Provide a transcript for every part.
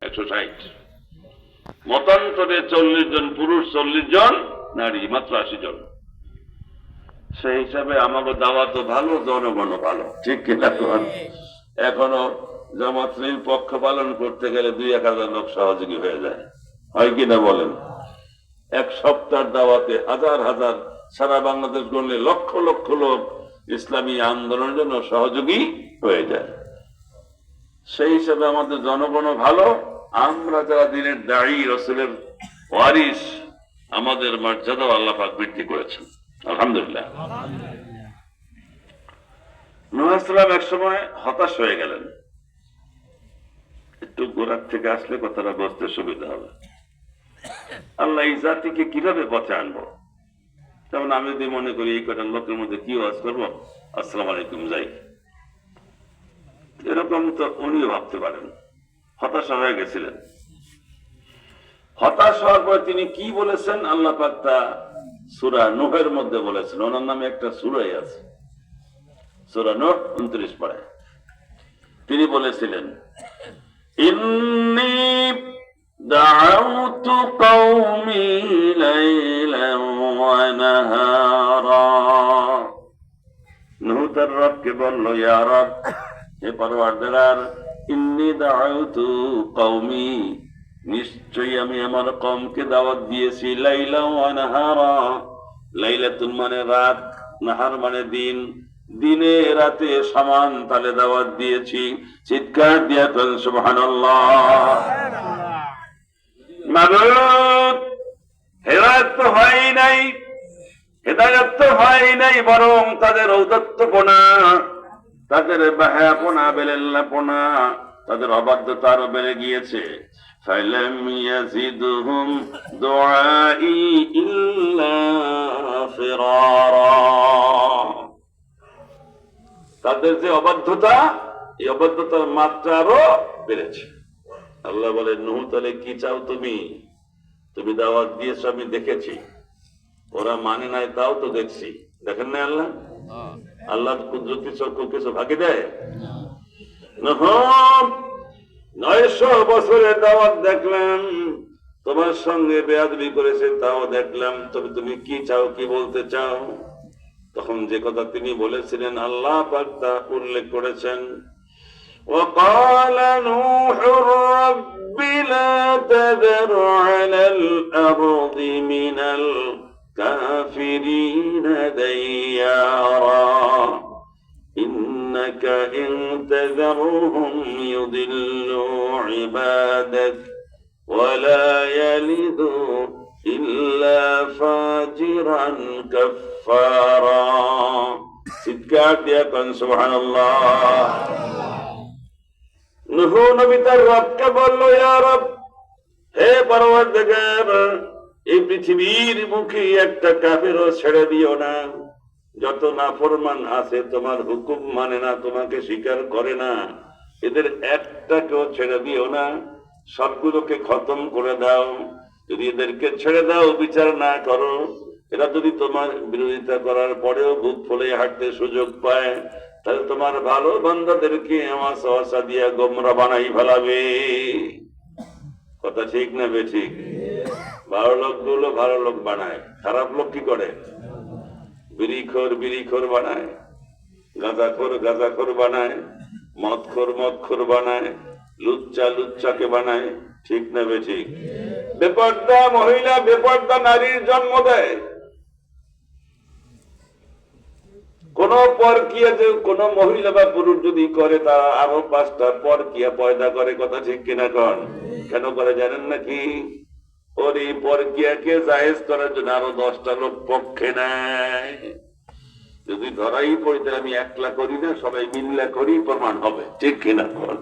160। মতান্তরে 40 জন পুরুষ, 40 জন নারী, মাত্র 80 জন। সেই হিসাবে আমাকে দাওয়াত ভালো, জনগণ ভালো, ঠিক কিনা? এখনো জামাতের পক্ষ পালন করতে গেলে 2-1000 লোক সহযোগী হয়ে যায়, হয় কিনা বলেন? এক সপ্তাহ দাওয়াতে হাজার হাজার, সারা বাংলাদেশ গড়লে লক্ষ লক্ষ লোক ইসলামী আন্দোলনের জন্য সহযোগী হয়ে যায়। সেই হিসাবে আমাদের জনগণ ভালো, আমরা যারা দিনের দায়ী, রাসূলের ওয়ারিস, আমাদের মর্যাদাও আল্লাহ পাক বৃদ্ধি করেছেন, আলহামদুলিল্লাহ। নূহ আলাইহিস সালাম এক সময় হতাশ হয়ে গেলেন। একটু গোড়ার থেকে আসলে কথাটা বুঝতে সুবিধা হবে। আল্লাহ এই জাতিকে কিভাবে পথে আনবো? যেমন আমি যদি মনে করি এই কটা লোকের মধ্যে কি ওয়াজ করবো, আসসালামু আলাইকুম যাই, এরকম তো উনিও ভাবতে পারেন। হতাশা হয়ে গেছিলেন। হতাশ হওয়ার পর তিনি কি বলেছেন, আল্লাহ পাক তা সূরা নূহের মধ্যে বলেছেন। ওনার নামে একটা সূরাই আছে, সূরা নূহ 29 পারায়। তিনি বলেছিলেন, ইন্নী দাউতু কওমি লাইলান ওয়া নাহারা। নূহ তার রবকে বলল, ইয়া রব, হে পরওয়ারদিগার, ইন্নী দাউতু কওমি, নিশ্চয়ই আমি আমার কওমকে দাওয়াত দিয়েছি, লাইলান ওয়া নাহারা। লাইলাতুন মানে রাত, নাহার মানে দিন, দিনে রাতে সমান তালে দাওয়াত দিয়েছি। চিৎকার দিয়া বলেন সুবহানাল্লাহ। মাবুদ, হেদায়েত তো হয় নাই, হেদায়েত তো হয় নাই, বরং তাদের ঔদাত্যপনা, তাদের বাহায়াপনা, বেলেল্লাপনা, তাদের অবাধ্যতা আরো বেড়ে গিয়েছে। ফালাম ইয়াজিদহুম দুআই ইল্লা ফিরারা। তাদের যে অবাধ্যতা, এই অবাধ্যতার মাত্রা আরো বেড়েছে। আল্লাহ বলে, নূহ তাহলে কি চাও তুমি? তুমি দাওয়াত দিয়েছো, আমি দেখেছি, ওরা মানে নাই, তাও তো দেখছি। দেখেন না আল্লাহ? আল্লাহ কুদরতি চক্ষু কিছু ফাঁকি দেয়? 900 বছরের দাওয়াত দেখলাম, তোমার সঙ্গে বেয়াদবি করেছে, তাও দেখলাম, তবে তুমি কি চাও, কি বলতে চাও? তখন যে কথা তিনি বলেছিলেন আল্লাহ পাক তা উল্লেখ করেছেন। وقال نوح رب لا تذر على الأرض من الكافرين ديارا إنك إن تذرهم يضلوا عبادك ولا يلدوا إلا فاجرا كفارا চিৎকার দিয়া কোন সুবহানাল্লাহ। নূহ নবী তার রবকে বলল, ইয়া রব, হে পরওয়ারদিগার, এই পৃথিবীর মুখে একটা কাফেরও ছেড়ে দিও না। যত নাফরমান আছে, তোমার হুকুম মানে না, তোমাকে স্বীকার করে না, এদের একটাকেও ছেড়ে দিও না, সবগুলোকে খতম করে দাও। যদি এদেরকে ছেড়ে দাও, বিচার না করো, এরা যদি তোমার বিরোধিতা করার পরেও বুক ফুলে হাঁটতে সুযোগ পায়, তাহলে তোমার ভালো বান্দাদেরকে আমার সহসা দিয়া গোমরা বানাই ফেলাবে। কথা ঠিক না বেঠিক? ভালো লোকগুলো ভালো লোক বানায়, খারাপ লোক কি করে? বিড়িখোর বিড়িখোর বানায়, গাঁজাখোর গাঁজাখোর বানায়, মদখোর মদখোর বানায়, লুচ্চা লুচ্চাকে বানায়, ঠিক না বেঠিক? বেপর্দা মহিলা বেপর্দা নারীর জন্ম দেয়। কোন পরকিয়া যে কোন মহিলা বা পুরুষ যদি করে, তারা আরো 5টা পরকিয়া পয়দা করে। কথা ঠিক কিনা কন? কেন করে জানেন নাকি? ওর এই পরকিয়াকে জায়েজ করার জন্য আরো 10টা লোক পক্ষে নেয়। যদি ধরাই পড়ি, তাহলে আমি একলা করি না, সবাই মিল্লা করি, প্রমাণ হবে, ঠিক কিনা কন?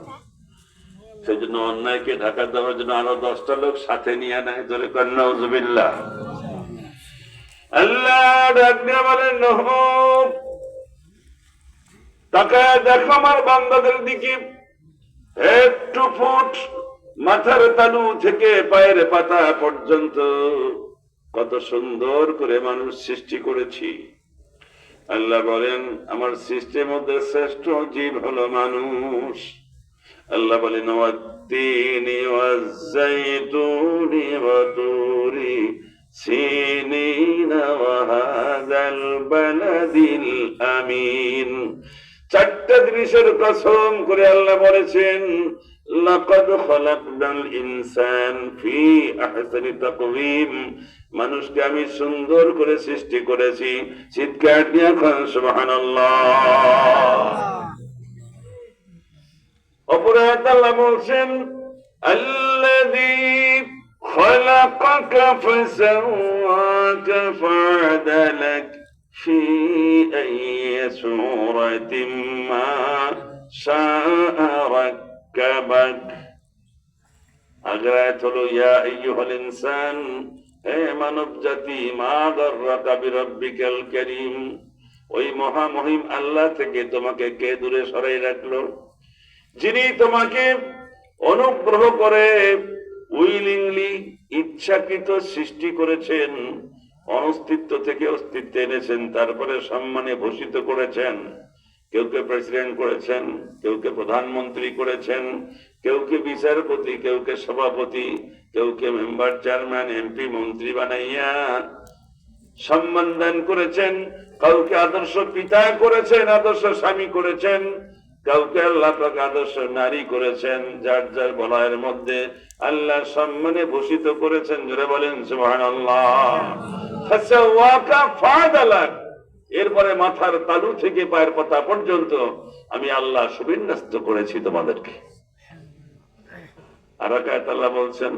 সেই জন্য অন্যায়কে ঢাকা দেওয়ার জন্য আরো 10টা লোক সাথে নিয়ে নেয়। ধরে কন নাউযুবিল্লাহ। আল্লাহ ডাক দিয়ে বলেন, নূহ, তাকায় দেখো আমার বান্দাদের দিকে, একটু ফুট মাথার তালু থেকে পায়ের পাতা পর্যন্ত কত সুন্দর করে মানুষ সৃষ্টি করেছি। আল্লাহ বলেন, আমার সৃষ্টির মধ্যে শ্রেষ্ঠ জীব হলো মানুষ। আল্লাহ বলেন ওয়াত-তিনি ওয়াজ-যাইতুনি ওয়া তুরি সিনিন ওয়া হাযাল বালাদিল আমিন। চারটা জিনিসের কসম করে আল্লাহ বলেছেন লাকাদ খালাকনাল ইনসান ফি আহসানি তাকওয়িম, মানুষকে আমি সুন্দর করে সৃষ্টি করেছি। চিৎকার দিয়ে খান সুবহানাল্লাহ। অপরে আল্লাহ বলছেন আল্লাযী খালাকাকা ফাসাওয়াকা ফাআদালাক ফি আইয়ি সূরাতিন মা শাআ রাক্কাবাক। আগরাত হলো ইয়া আইয়ুহাল ইনসান, হে মানব জাতি, মা গাররাকা বিরাব্বিকাল কারীম, ওই মহামহিম আল্লাহ থেকে তোমাকে কে দূরে সরাই রাখলো? যিনি তোমাকে অনুগ্রহ করে উইলিংলি ইচ্ছাকৃত সৃষ্টি করেছেন, অস্তিত্ব থেকে অস্তিত্বে এনেছেন, তারপরে সম্মানে ভূষিত করেছেন। কেউকে প্রেসিডেন্ট করেছেন, কেউকে প্রধানমন্ত্রী করেছেন, কেউকে বিচারপতি, কেউকে সভাপতি, কেউকে মেম্বার, চেয়ারম্যান, এমপি, মন্ত্রী বানাইয়া সম্মান দান করেছেন। কাউকে আদর্শ পিতা করেছেন, আদর্শ স্বামী করেছেন, কাউকে আল্লাহ পাক আদর্শ নারী করেছেন। যার যার বলয়ের মধ্যে আল্লাহ সম্মানে ভূষিত করেছেন। জোরে বলেন সুবহানাল্লাহ। ফাসাওয়াকা ফাআদালাক, এরপরে মাথার তালু থেকে পায়ের পাতা পর্যন্ত আমি আল্লাহ সুবিন্যস্ত করেছি তোমাদেরকে। আর আয়াতে আল্লাহ বলছেন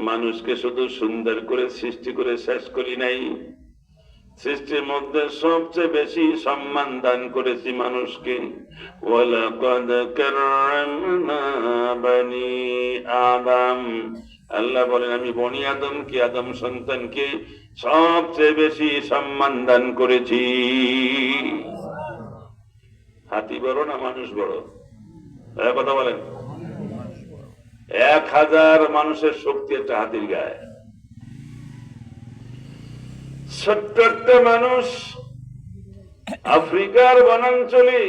মানুষকে শুধু সুন্দর করে সৃষ্টি করে শেষ করি নাই, সৃষ্টির মধ্যে সবচেয়ে বেশি সম্মান দান করেছি মানুষকে। ওয়ালাকাদ কাররামনা বানি আদম, আল্লাহ বলেন আমি বনি আদমকে, আদম সন্তানকে সবচেয়ে বেশি সম্মান দান করেছি। হাতি বড় না মানুষ বড়? কথা বলেন। 1000 মানুষের শক্তি একটা হাতির গায়ে। ছোট্ট একটা মানুষ আফ্রিকার বনাঞ্চলে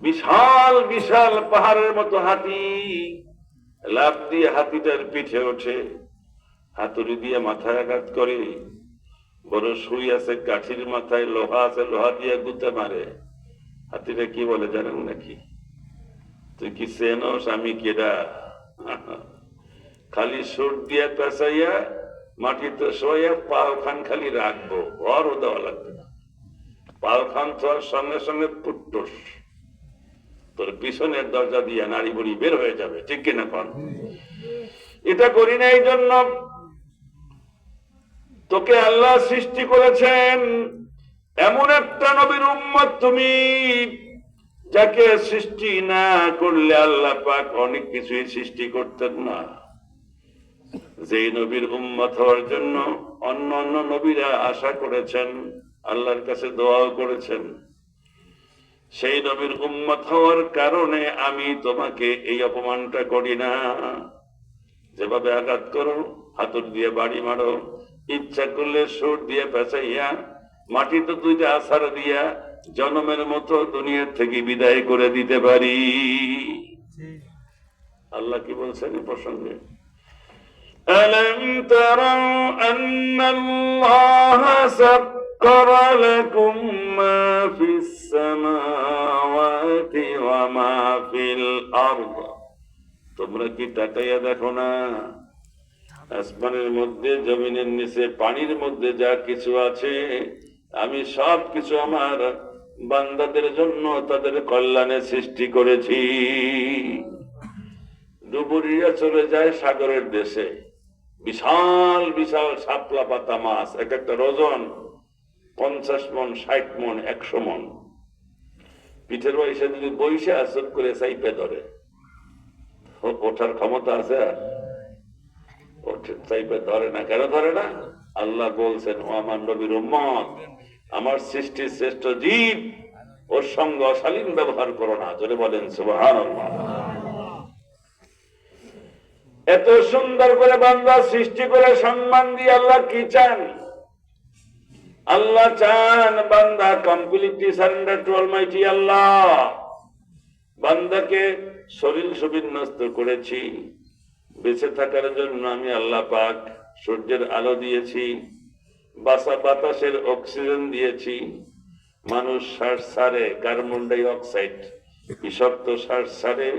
বিশাল বিশাল পাহাড়ের মতো হাতি, লাফ দিয়ে হাতিটার পিঠে ওঠে, হাতুড়ি দিয়ে মাথায় আঘাত করে। বড় সুই আছে কাঠির মাথায়, লোহা আছে, লোহা দিয়ে গুঁতে মারে। হাতিটা কি বলে জানেন নাকি? তুই কি চেনস আমি কেডা? খালি সুর দিয়ে পেঁচাইয়া মাটিতে শোয়া পাও খান খালি রাখবো, ঘরও দেওয়া লাগবে না। পাও খান তোর সঙ্গে সঙ্গে পুট্টুস, তোর পিছনের দরজা দিয়ে নাড়ি বুড়ি বের হয়ে যাবে। ঠিক কিনা কন? এটা করি না এই জন্য তোকে আল্লাহ সৃষ্টি করেছেন এমন একটা নবীর উম্মত তুমি, যাকে সৃষ্টি না করলে আল্লাহ পাক অনেক কিছুই সৃষ্টি করতেন না। যেই নবীর উম্মত হওয়ার জন্য অন্য অন্য নবীরা আশা করেছেন, আল্লাহর কাছে দোয়াও করেছেন, সেই নবীর উম্মত হওয়ার কারণে আমি তোমাকে এই অপমানটা করি না। যেভাবে আঘাত করো, হাতুড় দিয়ে বাড়ি মারো, ইচ্ছা করলে সুর দিয়ে পেঁচাইয়া মাটিতে দুইটা আছাড় দিয়া জন্মের মতো দুনিয়ার থেকে বিদায় করে দিতে পারি। আল্লাহ কি বলছেন এই প্রসঙ্গে? ألم تروا أن الله سخر لكم ما في السماوات وما في الأرض, তোমরা কি তাকাইয়া দেখো না আসমানের মধ্যে, জমিনের নিচে, পানির মধ্যে যা কিছু আছে আমি সব কিছু আমার বান্দাদের জন্য তাদের কল্যাণে সৃষ্টি করেছি। ডুবুরিয়া চলে যায় সাগরের দেশে, বিশাল বিশাল শাপলা পাতা মাছ, এক একটা ওজন 50 মন, 60 মন, 100 মন। পিঠের বয়সে যদি বইসে আসর করে চাইপে ধরে, ওঠার ক্ষমতা আছে? চাইপে ধরে না। কেন ধরে না? আল্লাহ বলছেন ও আমার নবীর উম্মত, আমার সৃষ্টির শ্রেষ্ঠ জীব, ওর সঙ্গে অশালীন ব্যবহার করো না। জোরে বলেন সুবহানাল্লাহ। এত সুন্দর করে বান্দা সৃষ্টি করে সম্মান দিয়ে আল্লাহ কি চান? আল্লাহ চান বান্দা কমপ্লিটলি সারেন্ডার টু অলমাইটি আল্লাহ। বান্দাকে শরীর সুবিন্যস্ত করেছি, বেঁচে থাকার জন্য আমি আল্লাহ পাক সূর্যের আলো দিয়েছি, বাতাসের অক্সিজেন দিয়েছি, মানুষ শ্বাস ছাড়ে কার্বন ডাই অক্সাইড বিষাক্ত শ্বাস ছাড়ে,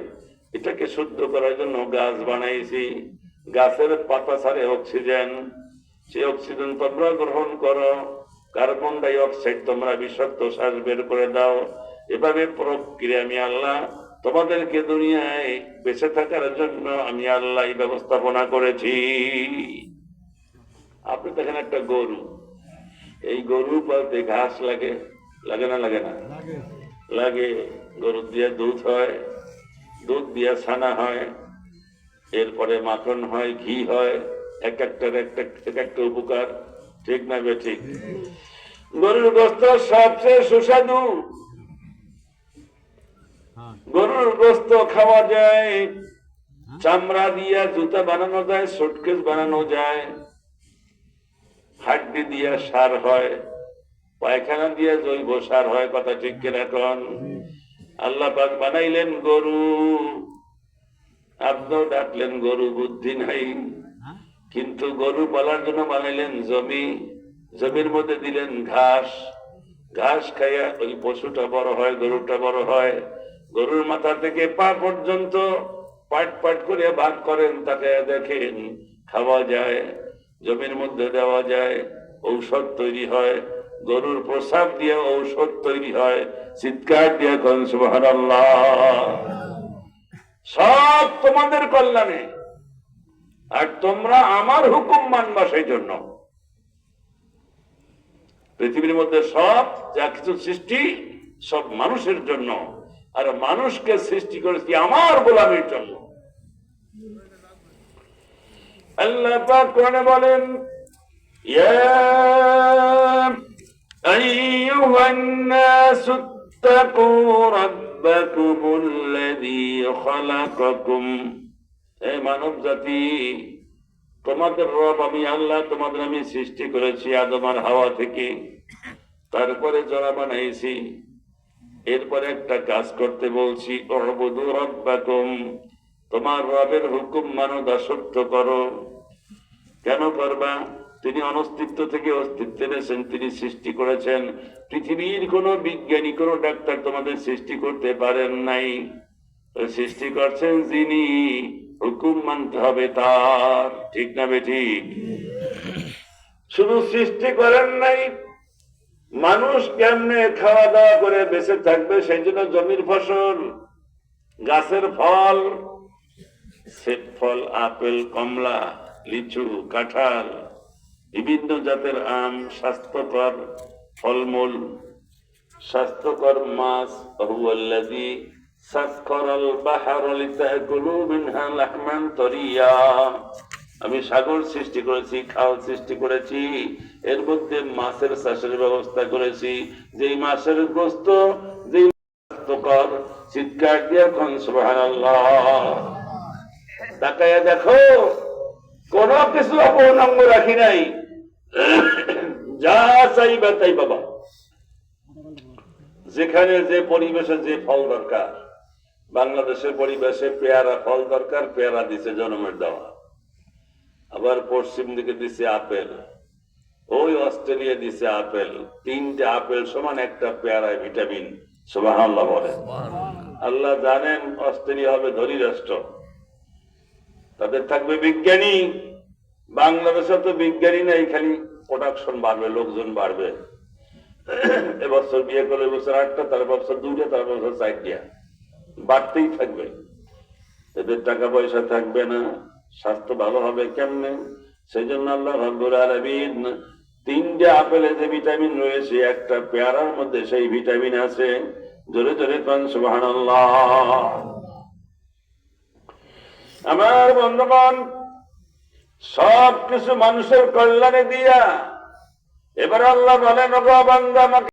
এটাকে শুদ্ধ করার জন্য গাছ বানাইছি, গাছের পাতা ছাড়ে অক্সিজেন, সেই অক্সিজেন তোমরা গ্রহণ করো, কার্বন ডাই অক্সাইড তোমরা বিষাক্ত শ্বাস বের করে দাও। এভাবে প্রক্রিয়া আমি আল্লাহ তোমাদেরকে দুনিয়ায় বেঁচে থাকার জন্য আমি আল্লাহ ব্যবস্থাপনা করেছি। আপনি দেখেন একটা গরু, এই গরু পালতে ঘাস লাগে, লাগে না লাগে না লাগে, গরু দিয়ে দুধ হয়, দুধ দিয়ে ছানা হয়, এরপরে মাখন হয়, ঘি হয়, এক একটা উপকার, ঠিক না বে ঠিক? গরুর গোস্ত সবচেয়ে সুস্বাদু, গরুর গোস্ত খাওয়া যায়, চামড়া দিয়া জুতা বানানো যায়, সুটকেস বানানো যায়, হাড্ডি দিয়া সার হয়, পায়খানা দিয়ে জৈব সার হয়, কথা ঠিক কিনা এখন? আল্লাহ পাক বানাইলেন গরু, আপনিও ডাকলেন গরু, বুদ্ধি নাই, কিন্তু গরু পালার জন্য বানাইলেন জমি, জমির মধ্যে দিলেন ঘাস, ঘাস খাইয়া ওই পশুটা বড় হয়, গরুটা বড় হয়, গরুর মাথা থেকে পা পর্যন্ত পাট পাট করে ভাগ করেন, তাকে দেখেন খাওয়া যায়, জমির মধ্যে দেওয়া যায়, ঔষধ তৈরি হয়, গরুর প্রসাব দিয়ে ঔষধ তৈরি হয়, চিৎকার দিয়ে কোন সুবহানাল্লাহ। সব তোমাদের কল্যাণে, আর তোমরা আমার হুকুম মানবা সেই জন্য। পৃথিবীর মধ্যে সব যা কিছু সৃষ্টি সব মানুষের জন্য, আর মানুষকে সৃষ্টি করেছি আমার গোলামীর জন্য। আল্লাহ পাক কোরআনে বলেন, ইয়া আইয়ুহান নাসু ইত্তাকু রাব্বাকুমুল্লাযী খালাকাকুম, হে মানব জাতি, তোমাদের রব আমি আল্লাহ, তোমাদের আমি সৃষ্টি করেছি আদম আর হাওয়া থেকে, তারপরে জড়া বানাইছি, এরপরে একটা কাজ করতে বলছি, উবুদু রাব্বাকুম, তোমার রবের হুকুম মানো, দাসত্ব করো। কেন করবা? তিনি অনস্তিত্ব থেকে অস্তিত্বে এনেছেন, তিনি সৃষ্টি করেছেন। পৃথিবীর কোন বিজ্ঞানী, কোন ডাক্তার তোমাদের সৃষ্টি করতে পারেন নাই, সৃষ্টি করছেন যিনি, হুকুম মানতে হবে তার, ঠিক না বেঠিক? শুধু সৃষ্টি করেন নাই, মানুষ কেমনে খাওয়া দাওয়া করে বেঁচে থাকবে সেই জন্য জমির ফসল, গাছের ফল, সেব ফল, আপেল, কমলা, লিচু, কাঁঠাল, বিভিন্ন জাতের আম, স্বাস্থ্যকর ফলমূল, স্বাস্থ্যকর মাছ, হুয়াল্লাযী সাখখারাল বাহরা লিতাকুলু মিনহা লাহমান তারিয়া, আমি সাগর সৃষ্টি করেছি, খাল সৃষ্টি করেছি, এর মধ্যে মাছের চাষের ব্যবস্থা করেছি, যেই মাছের গোস্ত, যেই স্বাস্থ্যকর, চিৎকার দিয়ে কোন সুবহানাল্লাহ। তাকায়া দেখো, কোন কিছু অপূর্ণাঙ্গ রাখি নাই, যা চাইবা তাই বাবা। যেখানে যে পরিবেশে যে ফল দরকার, বাংলাদেশের পরিবেশে পেয়ারা ফল দরকার, পেয়ারা দিছে জন্মের দেওয়া, আবার পশ্চিম দিকে দিছে আপেল, ওই অস্ট্রেলিয়া দিছে আপেল, 3টে আপেল সমান একটা পেয়ারায় ভিটামিন, সুবহানাল্লাহ বলে। আল্লাহ জানেন অস্ট্রেলিয়া হবে ধনী রাষ্ট্র, তাদের থাকবে বিজ্ঞানী, বাংলাদেশে তো বিজ্ঞানী নাই, খালি প্রোডাকশন বাড়বে, লোকজন বাড়বে। এবছর বিয়ে করলে এবছর 8টা, তার বছর 2টা, তার বছর 4টা, বাড়তেই থাকবে। এদের টাকা পয়সা থাকবে না, স্বাস্থ্য ভালো হবে কেমনে? সেই জন্য আল্লাহ রাব্বুল আলামিন 3টে আপেলে যে ভিটামিন রয়েছে, একটা পেয়ারার মধ্যে সেই ভিটামিন আছে, জোরে জোরে কোন সুবহানাল্লাহ। আমার বন্ধুগণ, সব কিছু মানুষের কল্যাণে দিয়া এবার আল্লাহ বলেন, ওগো বান্দা আমাকে